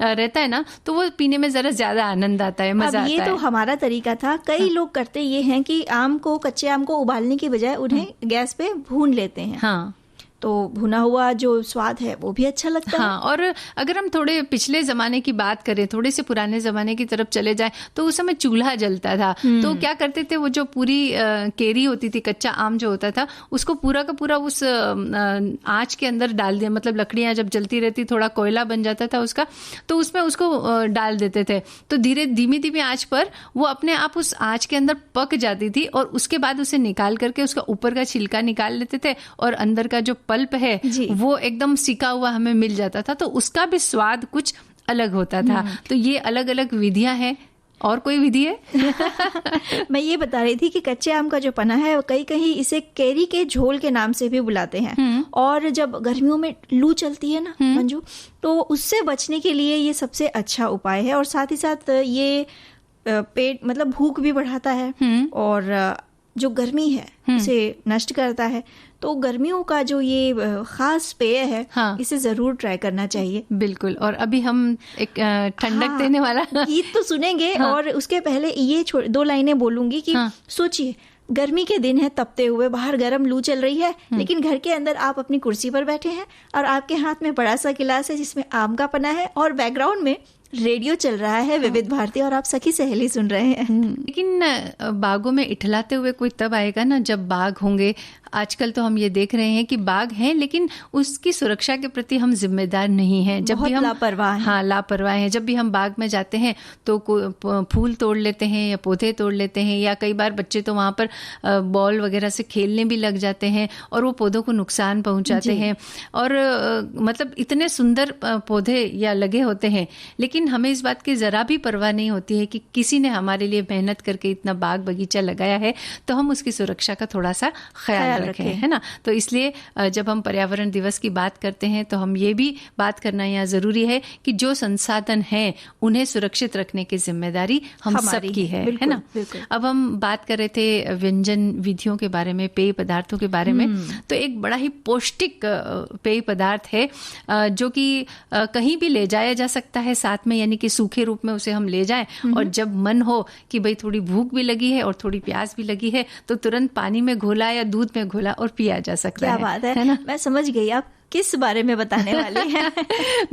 रहता है ना, तो वो पीने में जरा ज्यादा आनंद आता है, मजा आता है। ये तो हमारा तरीका था। कई लोग करते ये हैं कि कच्चे आम को उबालने की बजाय उन्हें गैस पे भून लेते हैं। हाँ, तो भुना हुआ जो स्वाद है वो भी अच्छा लगता है। और अगर हम थोड़े पिछले जमाने की बात करें, थोड़े से पुराने जमाने की तरफ चले जाएं, तो उस समय चूल्हा जलता था। तो क्या करते थे, वो जो पूरी केरी होती थी, कच्चा आम जो होता था, उसको पूरा का पूरा उस आँच के अंदर डाल दिया। मतलब लकड़ियाँ जब जलती रहती, थोड़ा कोयला बन जाता था उसका, तो उसमें उसको डाल देते थे। तो धीमी धीमी आँच पर वो अपने आप उस आँच के अंदर पक जाती थी, और उसके बाद उसे निकाल करके उसका ऊपर का छिलका निकाल लेते थे, और अंदर का जो पल्प है वो एकदम सिका हुआ हमें मिल जाता था। तो उसका भी स्वाद कुछ अलग होता था। तो ये अलग अलग विधियां हैं। और कोई विधि है? मैं ये बता रही थी कि कच्चे आम का जो पना है, कहीं कहीं इसे केरी के झोल के नाम से भी बुलाते हैं। और जब गर्मियों में लू चलती है ना मंजू, तो उससे बचने के लिए ये सबसे अच्छा उपाय है। और साथ ही साथ ये पेट मतलब भूख भी बढ़ाता है, और जो गर्मी है उसे नष्ट करता है। तो गर्मियों का जो ये खास पेय है, इसे जरूर ट्राई करना चाहिए। बिल्कुल। और अभी हम एक ठंडक देने वाला गीत तो सुनेंगे, और उसके पहले ये 2 लाइनें बोलूंगी कि सोचिए, गर्मी के दिन है, तपते हुए, बाहर गर्म लू चल रही है, लेकिन घर के अंदर आप अपनी कुर्सी पर बैठे हैं और आपके हाथ में बड़ा सा गिलास है जिसमें आम का पना है, और बैकग्राउंड में रेडियो चल रहा है विविध भारती, और आप सखी सहेली सुन रहे हैं। लेकिन बागों में इठलाते हुए कोई तब आएगा ना जब बाग होंगे। आजकल तो हम ये देख रहे हैं कि बाग हैं, लेकिन उसकी सुरक्षा के प्रति हम जिम्मेदार नहीं हैं। जब भी हम लापरवाह हैं। जब भी हम बाग में जाते हैं तो फूल तोड़ लेते हैं या पौधे तोड़ लेते हैं, या कई बार बच्चे तो वहाँ पर बॉल वगैरह से खेलने भी लग जाते हैं और वो पौधों को नुकसान पहुँचाते हैं। और मतलब इतने सुंदर पौधे या लगे होते हैं, लेकिन हमें इस बात की जरा भी परवाह नहीं होती है कि किसी ने हमारे लिए मेहनत करके इतना बाग बगीचा लगाया है, तो हम उसकी सुरक्षा का थोड़ा सा ख्याल रखें, है ना। तो इसलिए जब हम पर्यावरण दिवस की बात करते हैं तो हम ये भी बात करना यहाँ जरूरी है कि जो संसाधन हैं उन्हें सुरक्षित रखने की जिम्मेदारी हम सबकी है ना। अब हम बात कर रहे थे व्यंजन विधियों के बारे में, पेय पदार्थों के बारे में। तो एक बड़ा ही पौष्टिक पेय पदार्थ है जो कि कहीं भी ले जाया जा सकता है साथ में, यानी कि सूखे रूप में उसे हम ले जाएं, और जब मन हो कि भाई थोड़ी भूख भी लगी है और थोड़ी प्यास भी लगी है, तो तुरंत पानी में घोला या दूध में घोला और पिया जा सकता है। क्या बात है ना। मैं समझ गई आप किस बारे में बताने वाले हैं।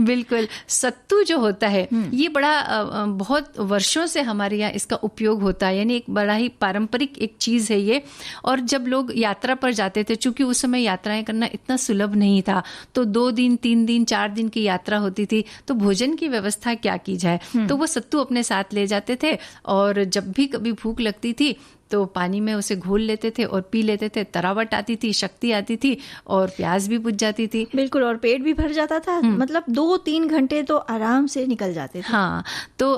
बिल्कुल। सत्तू जो होता है ये बड़ा बहुत वर्षों से हमारे यहाँ इसका उपयोग होता है, यानी एक बड़ा ही पारंपरिक एक चीज़ है ये। और जब लोग यात्रा पर जाते थे, चूंकि उस समय यात्राएं करना इतना सुलभ नहीं था, तो 2 दिन 3 दिन 4 दिन की यात्रा होती थी, तो भोजन की व्यवस्था क्या की जाए, तो वो सत्तू अपने साथ ले जाते थे, और जब भी कभी भूख लगती थी तो पानी में उसे घोल लेते थे और पी लेते थे। तरावट आती थी, शक्ति आती थी, और प्यास भी बुझ जाती थी। बिल्कुल। और पेट भी भर जाता था। मतलब 2-3 घंटे तो आराम से निकल जाते थे। हाँ, तो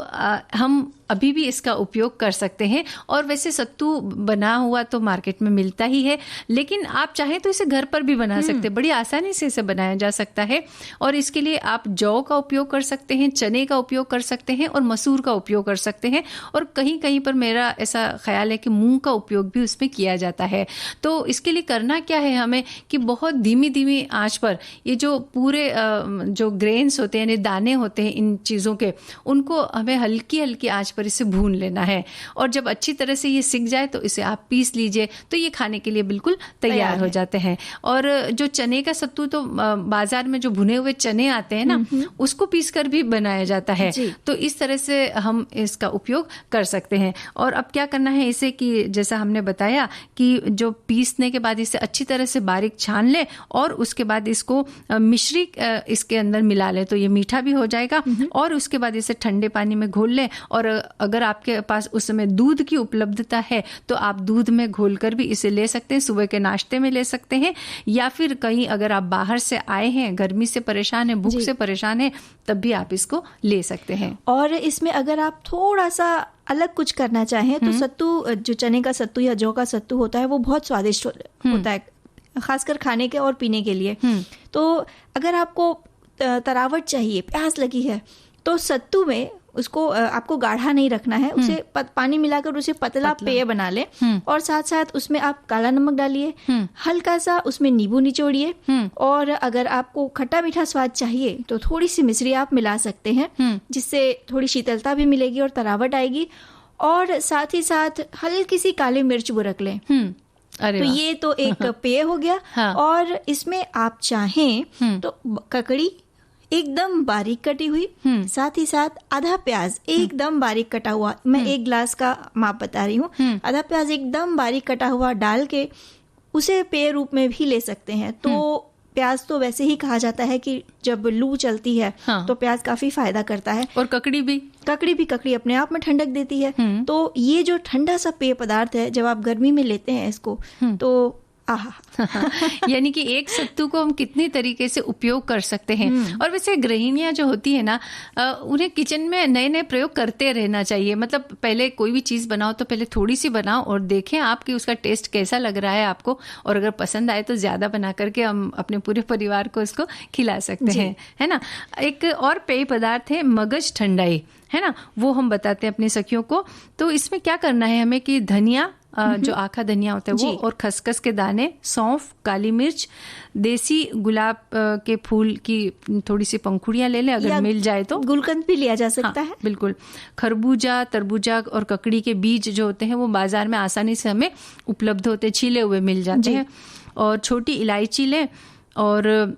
हम अभी भी इसका उपयोग कर सकते हैं। और वैसे सत्तू बना हुआ तो मार्केट में मिलता ही है, लेकिन आप चाहें तो इसे घर पर भी बना सकते हैं। बड़ी आसानी से इसे बनाया जा सकता है। और इसके लिए आप जौ का उपयोग कर सकते हैं, चने का उपयोग कर सकते हैं, और मसूर का उपयोग कर सकते हैं। और कहीं कहीं पर मेरा ऐसा ख्याल है कि मूंग का उपयोग भी उसमें किया जाता है। तो इसके लिए करना क्या है हमें कि बहुत धीमी धीमी आंच पर ये जो पूरे जो ग्रेन्स होते हैं, यानी दाने होते हैं इन चीज़ों के, उनको हमें हल्की हल्की आंच पर इसे भून लेना है, और जब अच्छी तरह से ये सिक जाए तो इसे आप पीस लीजिए, तो ये खाने के लिए बिल्कुल तैयार हो जाते हैं। और जो चने का सत्तू तो बाजार में जो भुने हुए चने आते हैं ना, उसको पीस कर भी बनाया जाता है, तो इस तरह से हम इसका उपयोग कर सकते हैं। और अब क्या करना है इसे, कि जैसा हमने बताया कि जो पीसने के बाद इसे अच्छी तरह से बारीक छान ले और उसके बाद इसको मिश्री इसके अंदर मिला ले, तो ये मीठा भी हो जाएगा। और उसके बाद इसे ठंडे पानी में घोल ले, और अगर आपके पास उस समय दूध की उपलब्धता है तो आप दूध में घोलकर भी इसे ले सकते हैं, सुबह के नाश्ते में ले सकते हैं, या फिर कहीं अगर आप बाहर से आए हैं, गर्मी से परेशान है, भूख से परेशान है, तब भी आप इसको ले सकते हैं। और इसमें अगर आप थोड़ा सा अलग कुछ करना चाहें तो सत्तू, जो चने का सत्तू या जौ का सत्तू होता है, वो बहुत स्वादिष्ट होता है, खासकर खाने के और पीने के लिए। तो अगर आपको तरावट चाहिए, प्यास लगी है, तो सत्तू में उसको आपको गाढ़ा नहीं रखना है, उसे पानी मिलाकर उसे पतला पेय बना ले, और साथ साथ उसमें आप काला नमक डालिए, हल्का सा उसमें नींबू निचोड़िए, और अगर आपको खट्टा मीठा स्वाद चाहिए तो थोड़ी सी मिश्री आप मिला सकते हैं, जिससे थोड़ी शीतलता भी मिलेगी और तरावट आएगी। और साथ ही साथ हल्की सी काली मिर्च बुरक लें। तो ये तो एक पेय हो गया। हाँ। और इसमें आप चाहें तो ककड़ी एकदम बारीक कटी हुई, साथ ही साथ आधा प्याज एकदम बारीक कटा हुआ, मैं 1 गिलास का माप बता रही हूँ, आधा प्याज एकदम बारीक कटा हुआ डाल के उसे पेय रूप में भी ले सकते हैं। तो प्याज तो वैसे ही कहा जाता है कि जब लू चलती है तो प्याज काफी फायदा करता है, और ककड़ी अपने आप में ठंडक देती है। तो ये जो ठंडा सा पेय पदार्थ है, जब आप गर्मी में लेते हैं इसको, तो यानी कि एक सत्तू को हम कितनी तरीके से उपयोग कर सकते हैं। और वैसे गृहिणियां जो होती है ना, उन्हें किचन में नए नए प्रयोग करते रहना चाहिए। मतलब पहले कोई भी चीज बनाओ तो पहले थोड़ी सी बनाओ और देखें आपकी उसका टेस्ट कैसा लग रहा है आपको, और अगर पसंद आए तो ज्यादा बना करके हम अपने पूरे परिवार को इसको खिला सकते हैं, है ना। एक और पेय पदार्थ है मगज ठंडाई, है ना, वो हम बताते हैं अपनी सखियों को। तो इसमें क्या करना है हमें, कि धनिया, जो आखा धनिया होता है वो, और खसखस के दाने, सौंफ, काली मिर्च, देसी गुलाब के फूल की थोड़ी सी पंखुड़ियां ले लें, अगर मिल जाए तो गुलकंद भी लिया जा सकता है। बिल्कुल। खरबूजा, तरबूजा और ककड़ी के बीज जो होते हैं वो बाजार में आसानी से हमें उपलब्ध होते, छीले हुए मिल जाते हैं। और छोटी इलायची लें, और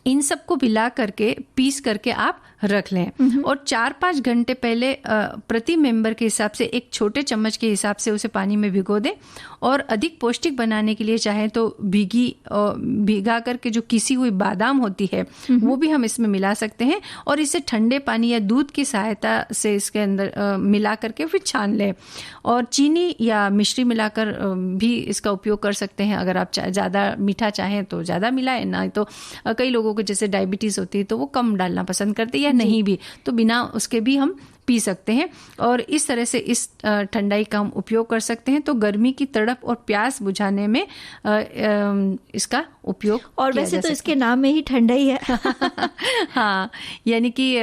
इन सबको मिला करके पीस करके आप रख लें, और 4-5 घंटे पहले प्रति मेंबर के हिसाब से 1 छोटे चम्मच के हिसाब से उसे पानी में भिगो दें। और अधिक पौष्टिक बनाने के लिए चाहे तो भिगा करके जो किसी हुई बादाम होती है वो भी हम इसमें मिला सकते हैं, और इसे ठंडे पानी या दूध की सहायता से इसके अंदर मिला करके फिर छान लें। और चीनी या मिश्री मिलाकर भी इसका उपयोग कर सकते हैं। अगर आप ज़्यादा मीठा चाहें तो ज़्यादा मिलाएं, ना तो कई लोगों को जैसे डायबिटीज़ होती है तो वो कम डालना पसंद करते हैं, या नहीं भी तो बिना उसके भी हम पी सकते हैं। और इस तरह से इस ठंडाई का हम उपयोग कर सकते हैं। तो गर्मी की तड़प और प्यास बुझाने में इसका उपयोग और किया वैसे जा तो सकता इसके नाम में ही ठंडाई है। हाँ, यानी कि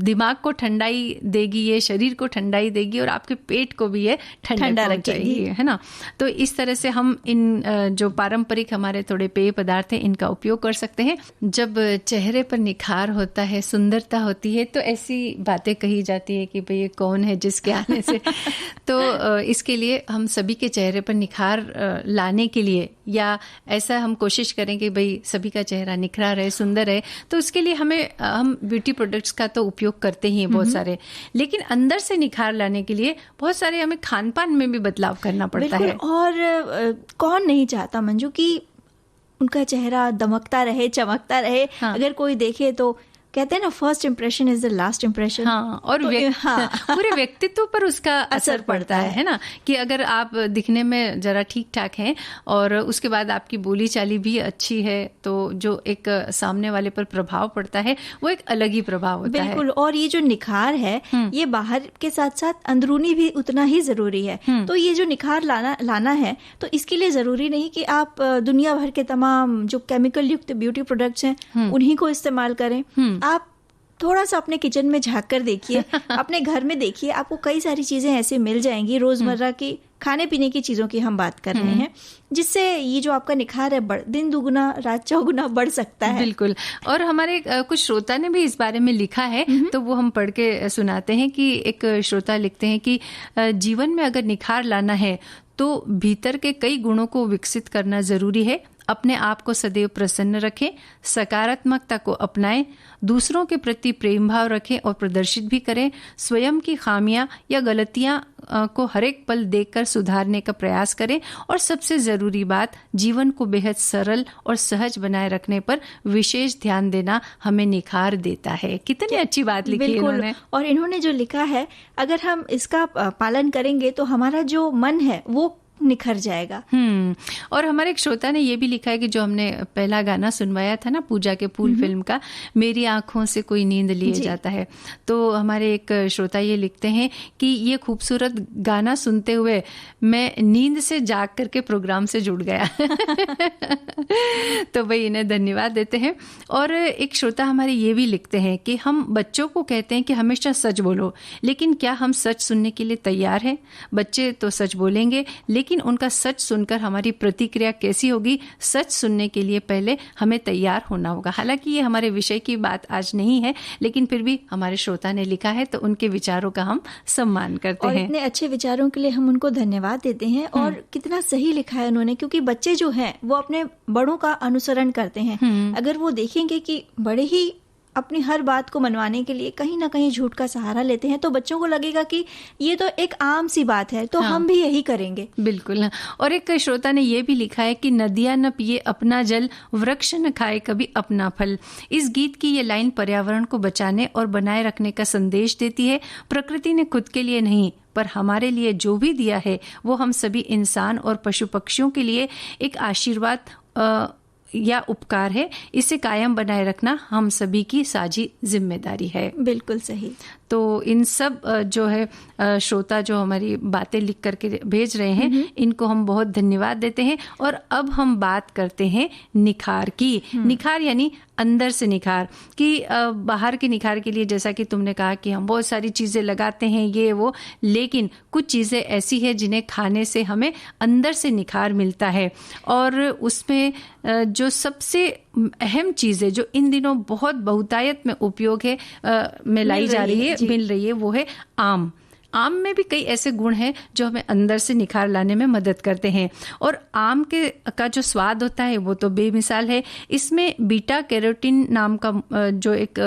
दिमाग को ठंडाई देगी, ये शरीर को ठंडाई देगी, और आपके पेट को भी ये ठंडा रखेगी, है ना। तो इस तरह से हम इन जो पारंपरिक हमारे थोड़े पेय पदार्थ हैं इनका उपयोग कर सकते हैं। जब चेहरे पर निखार होता है, सुंदरता होती है, तो ऐसी बातें कही जाती है कि भाई ये कौन है जिसके आने से तो इसके लिए हम सभी के चेहरे पर निखार लाने के लिए, या ऐसा हम कोशिश करें कि भाई सभी का चेहरा निखरा रहे, सुंदर है, तो इसके लिए हम ब्यूटी प्रोडक्ट्स का तो उपयोग करते ही हैं बहुत सारे, लेकिन अंदर से निखार लाने के लिए बहुत सारे हमें खान पान में भी बदलाव करना पड़ता है। और कौन नहीं चाहता मंजू कि उनका चेहरा दमकता रहे, चमकता रहे। हाँ। अगर कोई देखे तो कहते हैं ना, first impression is the last impression. हाँ, और पूरे व्यक्तित्व पर उसका असर पड़ता है ना, कि अगर आप दिखने में जरा ठीक ठाक हैं और उसके बाद आपकी बोली चाली भी अच्छी है, तो जो एक सामने वाले पर प्रभाव पड़ता है वो एक अलग ही प्रभाव होता है। बिल्कुल। और ये जो निखार है ये बाहर के साथ साथ अंदरूनी भी उतना ही जरूरी है। तो ये जो निखार लाना है, तो इसके लिए जरूरी नहीं कि आप दुनिया भर के तमाम जो केमिकल युक्त ब्यूटी प्रोडक्ट्स हैं उन्हीं को इस्तेमाल करें। आप थोड़ा सा अपने किचन में झांक कर देखिए, अपने घर में देखिए, आपको कई सारी चीजें ऐसे मिल जाएंगी रोजमर्रा की खाने पीने की चीज़ों की हम बात कर रहे हैं, जिससे ये जो आपका निखार है दिन दुगुना रात चौगुना बढ़ सकता है। बिल्कुल। और हमारे कुछ श्रोता ने भी इस बारे में लिखा है, तो वो हम पढ़ के सुनाते हैं कि एक श्रोता लिखते हैं कि जीवन में अगर निखार लाना है तो भीतर के कई गुणों को विकसित करना जरूरी है। अपने आप को सदैव प्रसन्न रखें, सकारात्मकता को अपनाएं, दूसरों के प्रति प्रेम भाव रखें और प्रदर्शित भी करें। स्वयं की खामियां या गलतियां को हर एक पल देखकर सुधारने का प्रयास करें और सबसे जरूरी बात, जीवन को बेहद सरल और सहज बनाए रखने पर विशेष ध्यान देना हमें निखार देता है। कितनी अच्छी बात लिखी है इन्होंने। और इन्होंने जो लिखा है, अगर हम इसका पालन करेंगे तो हमारा जो मन है वो निखर जाएगा। और हमारे एक श्रोता ने ये भी लिखा है कि जो हमने पहला गाना सुनवाया था ना पूजा के फूल फिल्म का, मेरी आंखों से कोई नींद लिए जाता है, तो हमारे एक श्रोता ये लिखते हैं कि ये खूबसूरत गाना सुनते हुए मैं नींद से जाग करके प्रोग्राम से जुड़ गया। तो भाई इन्हें धन्यवाद देते हैं। और एक श्रोता हमारे ये भी लिखते हैं कि हम बच्चों को कहते हैं कि हमेशा सच बोलो, लेकिन क्या हम सच सुनने के लिए तैयार हैं? बच्चे तो सच बोलेंगे, लेकिन उनका सच सुनकर हमारी प्रतिक्रिया कैसी होगी? सच सुनने के लिए पहले हमें तैयार होना होगा। हालांकि ये हमारे विषय की बात आज नहीं है, लेकिन फिर भी हमारे श्रोता ने लिखा है तो उनके विचारों का हम सम्मान करते हैं। और इतने अच्छे विचारों के लिए हम उनको धन्यवाद देते हैं। और कितना सही लिखा है उन्होंने, क्योंकि बच्चे जो हैं वो अपने बड़ों का अनुसरण करते हैं। अगर वो देखेंगे कि बड़े ही अपनी हर बात को मनवाने के लिए कहीं ना कहीं झूठ का सहारा लेते हैं, तो बच्चों को लगेगा कि ये तो एक आम सी बात है, तो हम भी यही करेंगे। बिल्कुल। और एक श्रोता ने ये भी लिखा है कि नदियां न पिए अपना जल, वृक्ष न खाए कभी अपना फल। इस गीत की ये लाइन पर्यावरण को बचाने और बनाए रखने का संदेश देती है। प्रकृति ने खुद के लिए नहीं पर हमारे लिए जो भी दिया है वो हम सभी इंसान और पशु पक्षियों के लिए एक आशीर्वाद या उपकार है। इसे कायम बनाए रखना हम सभी की साझी जिम्मेदारी है। बिल्कुल सही। तो इन सब जो है श्रोता जो हमारी बातें लिख करके भेज रहे हैं, इनको हम बहुत धन्यवाद देते हैं। और अब हम बात करते हैं निखार की। निखार यानी अंदर से निखार, कि बाहर के निखार के लिए जैसा कि तुमने कहा कि हम बहुत सारी चीज़ें लगाते हैं ये वो, लेकिन कुछ चीज़ें ऐसी है जिन्हें खाने से हमें अंदर से निखार मिलता है। और उसमें जो सबसे अहम चीज़ है जो इन दिनों बहुत बहुतायत में उपयोग है में लाई जा रही है, मिल रही है, वो है आम। आम में भी कई ऐसे गुण हैं जो हमें अंदर से निखार लाने में मदद करते हैं। और आम का जो स्वाद होता है वो तो बेमिसाल है। इसमें बीटा कैरोटीन नाम का जो एक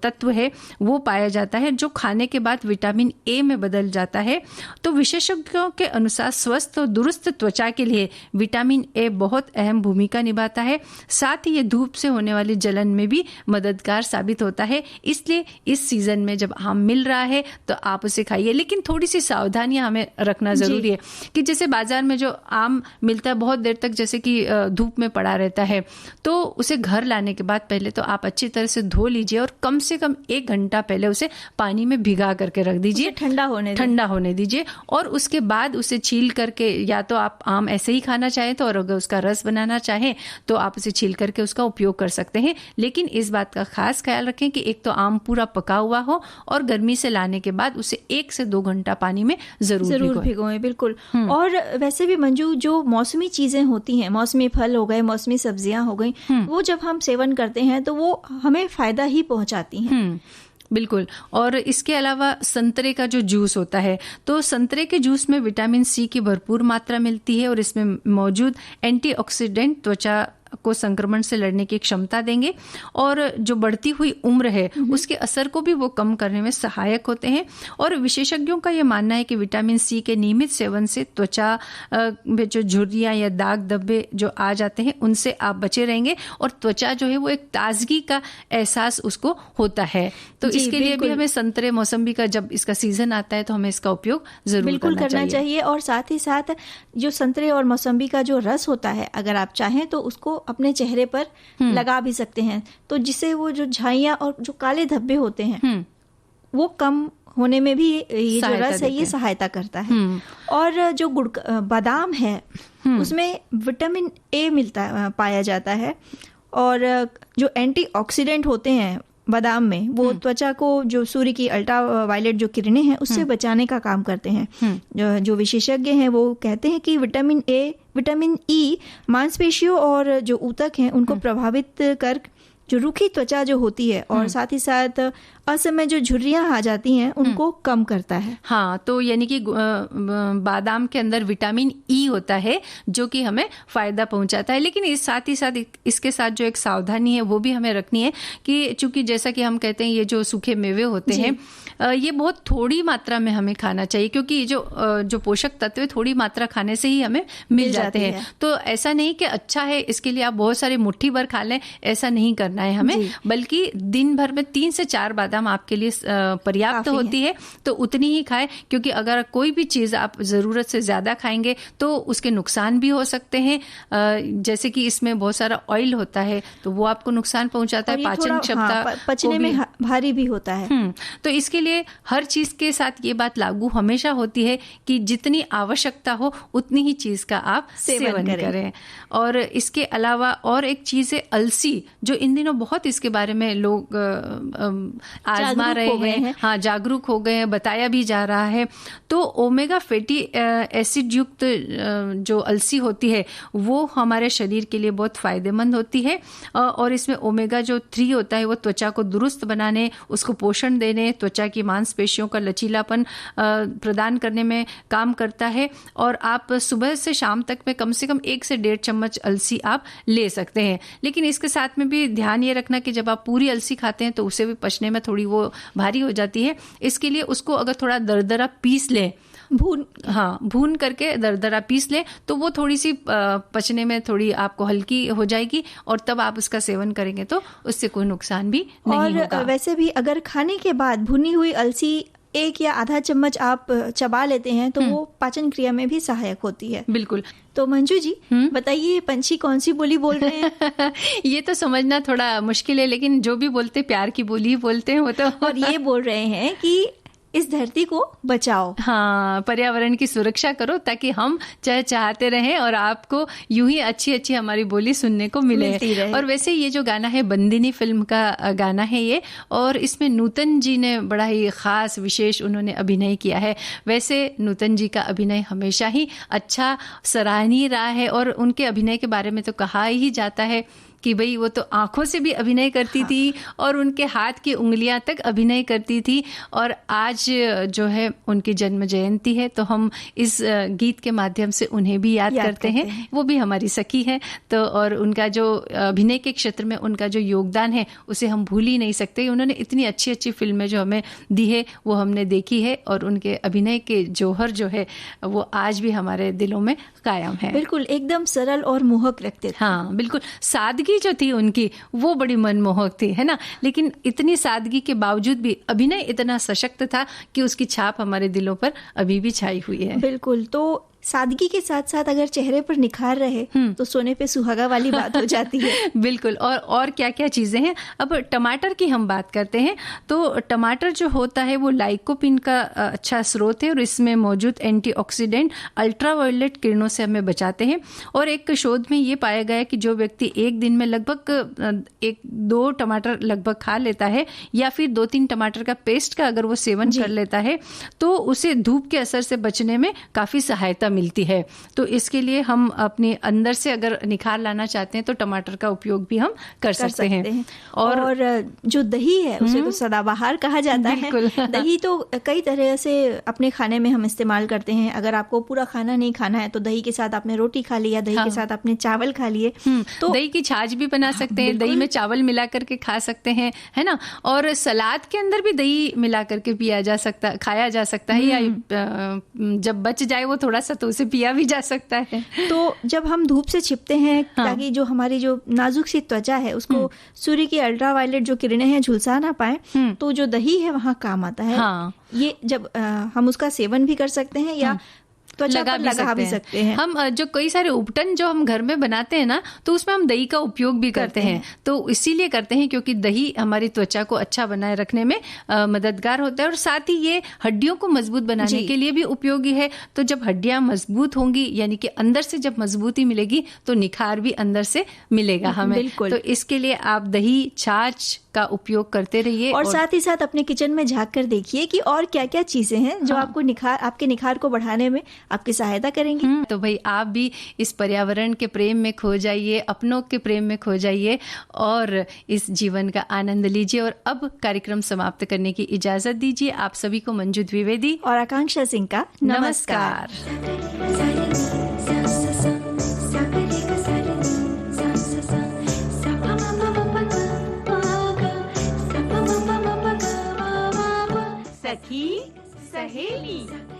तत्व है वो पाया जाता है, जो खाने के बाद विटामिन ए में बदल जाता है। तो विशेषज्ञों के अनुसार स्वस्थ और दुरुस्त त्वचा के लिए विटामिन ए बहुत अहम भूमिका निभाता है। साथ ही ये धूप से होने वाली जलन में भी मददगार साबित होता है। इसलिए इस सीजन में जब आम मिल रहा है तो आप उसे खाइए, लेकिन थोड़ी सी सावधानियां हमें रखना जरूरी है। कि जैसे बाजार में जो आम मिलता है बहुत देर तक जैसे कि धूप में पड़ा रहता है, तो उसे घर लाने के बाद पहले तो आप अच्छी तरह से धो लीजिए और कम से कम 1 घंटा पहले उसे पानी में भिगा करके रख दीजिए, ठंडा होने दीजिए। और उसके बाद उसे छील करके, या तो आप आम ऐसे ही खाना चाहें तो, और अगर उसका रस बनाना चाहें तो आप उसे छील करके उसका उपयोग कर सकते हैं। लेकिन इस बात का खास ख्याल रखें कि एक तो आम पूरा पका हुआ हो, और गर्मी से लाने के बाद उसे 1 से 2 घंटा पानी में जरूर भिगोएं। बिल्कुल। और वैसे भी मंजू, जो मौसमी चीजें होती हैं, मौसमी फल हो गए, मौसमी सब्जियां हो गई, वो जब हम सेवन करते हैं तो वो हमें फायदा ही पहुंचाती हैं। बिल्कुल। और इसके अलावा संतरे का जो जूस होता है, तो संतरे के जूस में विटामिन सी की भरपूर मात्रा मिलती है और इसमें मौजूद एंटीऑक्सीडेंट त्वचा को संक्रमण से लड़ने की क्षमता देंगे, और जो बढ़ती हुई उम्र है उसके असर को भी वो कम करने में सहायक होते हैं। और विशेषज्ञों का यह मानना है कि विटामिन सी के नियमित सेवन से त्वचा में जो झुर्रियां या दाग धब्बे जो आ जाते हैं उनसे आप बचे रहेंगे, और त्वचा जो है वो एक ताजगी का एहसास उसको होता है। तो इसके लिए भी हमें संतरे मौसम्बी का जब इसका सीजन आता है तो हमें इसका उपयोग जरूर करना चाहिए। और साथ ही साथ जो संतरे और मौसम्बी का जो रस होता है, अगर आप चाहें तो उसको अपने चेहरे पर लगा भी सकते हैं, तो जिससे वो जो झाइयां और जो काले धब्बे होते हैं वो कम होने में भी ये जो रस है ये सहायता करता है। और जो बादाम है उसमें विटामिन ए पाया जाता है, और जो एंटीऑक्सीडेंट होते हैं बादाम में वो त्वचा को जो सूर्य की अल्ट्रा वायलेट जो किरणें हैं उससे बचाने का काम करते हैं। जो विशेषज्ञ हैं वो कहते हैं कि विटामिन ए, विटामिन ई मांसपेशियों और जो ऊतक हैं उनको प्रभावित कर जो रूखी त्वचा जो होती है और साथ ही साथ असमय जो झुर्रियां आ जाती हैं उनको कम करता है। हाँ, तो यानी कि बादाम के अंदर विटामिन ई होता है जो कि हमें फायदा पहुंचाता है। लेकिन इस साथ ही साथ इसके साथ जो एक सावधानी है वो भी हमें रखनी है कि चूंकि जैसा कि हम कहते हैं ये जो सूखे मेवे होते हैं ये बहुत थोड़ी मात्रा में हमें खाना चाहिए, क्योंकि जो पोषक तत्व है थोड़ी मात्रा खाने से ही हमें मिल जाते हैं। तो ऐसा नहीं कि अच्छा है इसके लिए आप बहुत सारी मुट्ठी भर खा लें, ऐसा नहीं करना है हमें, बल्कि दिन भर में 3 से 4 बादाम आपके लिए पर्याप्त होती है तो उतनी ही खाएं, क्योंकि अगर कोई भी चीज आप जरूरत से ज्यादा खाएंगे तो उसके नुकसान भी हो सकते हैं। जैसे कि इसमें बहुत सारा ऑयल होता है तो वो आपको नुकसान पहुंचाता है, पाचन क्षमता पचने में भारी भी होता है। तो इसके लिए हर चीज के साथ ये बात लागू हमेशा होती है कि जितनी आवश्यकता हो उतनी ही चीज का आप सेवन करें। और इसके अलावा और एक चीज है अलसी, जो इन दिनों बहुत इसके बारे में लोग आजमा रहे हैं, हाँ जागरूक हो गए हैं, बताया भी जा रहा है। तो ओमेगा फैटी एसिड युक्त जो अलसी होती है वो हमारे शरीर के लिए बहुत फायदेमंद होती है और इसमें ओमेगा जो 3 होता है वो त्वचा को दुरुस्त बनाने, उसको पोषण देने, त्वचा की मांसपेशियों का लचीलापन प्रदान करने में काम करता है। और आप सुबह से शाम तक में कम से कम 1 से 1.5 चम्मच अलसी आप ले सकते हैं। लेकिन इसके साथ में भी ध्यान ये रखना कि जब आप पूरी अलसी खाते हैं तो उसे भी पचने में थोड़ी वो भारी हो जाती है। इसके लिए उसको अगर थोड़ा दरदरा पीस लें, भून करके दरदरा पीस लें तो वो थोड़ी सी पचने में थोड़ी आपको हल्की हो जाएगी और तब आप उसका सेवन करेंगे तो उससे कोई नुकसान भी नहीं होगा। और वैसे भी अगर खाने के बाद भुनी हुई अलसी 1 या आधा चम्मच आप चबा लेते हैं तो वो पाचन क्रिया में भी सहायक होती है। बिल्कुल। तो मंजू जी बताइए, पंछी कौन सी बोली बोल रहे हैं? ये तो समझना थोड़ा मुश्किल है, लेकिन जो भी बोलते प्यार की बोली ही बोलते हैं वो तो। और ये बोल रहे हैं कि इस धरती को बचाओ, हाँ पर्यावरण की सुरक्षा करो ताकि हम चाहते रहें और आपको यूं ही अच्छी अच्छी हमारी बोली सुनने को मिले। और वैसे ये जो गाना है बंदिनी फिल्म का गाना है ये, और इसमें नूतन जी ने बड़ा ही खास विशेष उन्होंने अभिनय किया है। वैसे नूतन जी का अभिनय हमेशा ही अच्छा सराहनीय रहा है और उनके अभिनय के बारे में तो कहा ही जाता है कि भाई वो तो आंखों से भी अभिनय करती थी और उनके हाथ की उंगलियां तक अभिनय करती थी। और आज जो है उनकी जन्म जयंती है तो हम इस गीत के माध्यम से उन्हें भी याद करते हैं। वो भी हमारी सखी है तो, और उनका जो अभिनय के क्षेत्र में उनका जो योगदान है उसे हम भूल ही नहीं सकते। उन्होंने इतनी अच्छी अच्छी फिल्में जो हमें दी है वो हमने देखी है और उनके अभिनय के जौहर जो है वो आज भी हमारे दिलों में कायम है। बिल्कुल, एकदम सरल और मोहक लगते थे। हाँ बिल्कुल, सादगी जो थी उनकी वो बड़ी मनमोहक थी, है ना। लेकिन इतनी सादगी के बावजूद भी अभिनय इतना सशक्त था कि उसकी छाप हमारे दिलों पर अभी भी छाई हुई है। बिल्कुल। तो सादगी के साथ साथ अगर चेहरे पर निखार रहे तो सोने पे सुहागा वाली बात हो जाती है। बिल्कुल। और क्या क्या चीजें हैं। अब टमाटर की हम बात करते हैं तो टमाटर जो होता है वो लाइकोपिन का अच्छा स्रोत है और इसमें मौजूद एंटीऑक्सीडेंट अल्ट्रावायलेट किरणों से हमें बचाते हैं। और एक शोध में ये पाया गया कि जो व्यक्ति एक दिन में लगभग 1-2 टमाटर लगभग खा लेता है या फिर 2-3 टमाटर का पेस्ट का अगर वो सेवन कर लेता है तो उसे धूप के असर से बचने में काफी सहायता मिलती है। तो इसके लिए हम अपने अंदर से अगर निखार लाना चाहते हैं तो टमाटर का उपयोग भी हम कर सकते हैं। और जो दही है उसे तो सदाबहार कहा जाता है। दही तो कई तरह से अपने खाने में हम इस्तेमाल करते हैं। अगर आपको पूरा खाना नहीं खाना है तो दही के साथ आपने रोटी खा ली या दही के साथ आपने चावल खा लिए तो दही की छाछ भी बना सकते हैं, दही में चावल मिला करके खा सकते हैं, है ना। और सलाद के अंदर भी दही मिला करके पिया जा सकता, खाया जा सकता है, या जब बच जाए वो थोड़ा सा तो उसे पिया भी जा सकता है। तो जब हम धूप से छिपते हैं ताकि जो हमारी जो नाजुक सी त्वचा है उसको सूर्य की अल्ट्रावायलेट जो किरणें हैं झुलसा ना पाए तो जो दही है वहाँ काम आता है। ये जब हम उसका सेवन भी कर सकते हैं या त्वचा पर लगा भी सकते हैं। हम जो कई सारे उपटन जो हम घर में बनाते हैं ना, तो उसमें हम दही का उपयोग भी करते हैं। तो इसीलिए करते हैं क्योंकि दही हमारी त्वचा को अच्छा बनाए रखने में मददगार होता है और साथ ही ये हड्डियों को मजबूत बनाने के लिए भी उपयोगी है। तो जब हड्डियां मजबूत होंगी, यानी कि अंदर से जब मजबूती मिलेगी, तो निखार भी अंदर से मिलेगा हमें। तो इसके लिए आप दही, छाछ का उपयोग करते रहिए और साथ ही साथ अपने किचन में झांक कर देखिए कि और क्या क्या चीजें हैं जो आपको आपके निखार को बढ़ाने में आपकी सहायता करेंगी। तो भाई आप भी इस पर्यावरण के प्रेम में खो जाइए, अपनों के प्रेम में खो जाइए और इस जीवन का आनंद लीजिए। और अब कार्यक्रम समाप्त करने की इजाजत दीजिए। आप सभी को मंजू द्विवेदी और आकांक्षा सिंह का नमस्कार। सखी सहेली।